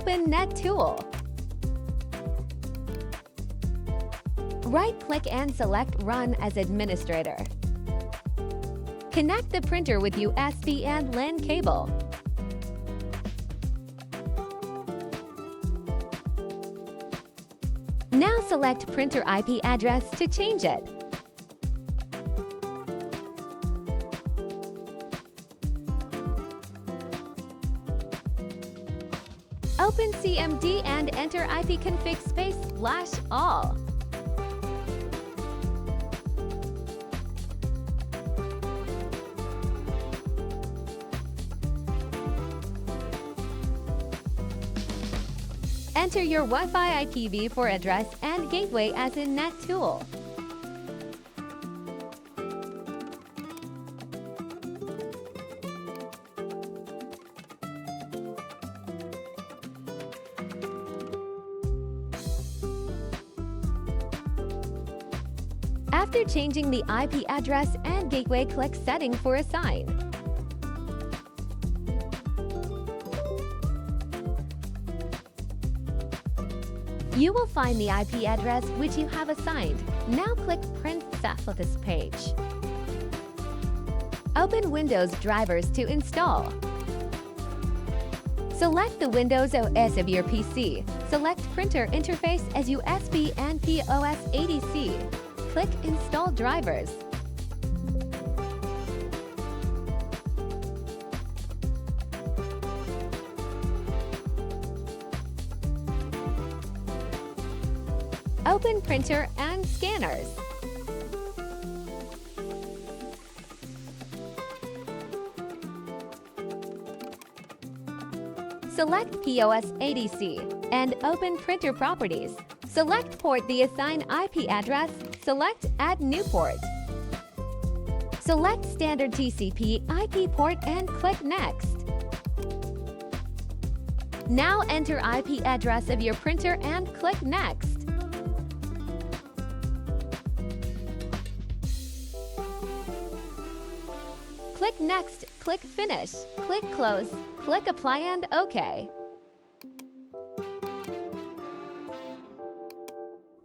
open Net Tool. Right-click and select Run as Administrator. Connect the printer with USB and LAN cable. Now select Printer IP address to change it. Open CMD and enter ipconfig /all. Enter your Wi-Fi IPv4 address and gateway as in Net Tool. After changing the IP address and gateway, click Setting for Assign. You will find the IP address which you have assigned. Now click Print Status page. Open Windows drivers to install. Select the Windows OS of your PC. Select Printer Interface as USB and POS80C. Click Install Drivers. Open Printer and Scanners. Select POS80C and open Printer Properties. Select port the assigned IP address. Select Add New Port. Select Standard TCP IP port and click Next. Now enter IP address of your printer and click Next. Click Next, click Finish, click Close, click Apply and OK.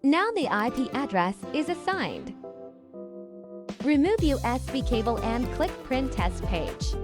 Now the IP address is assigned. Remove USB cable and click Print Test page.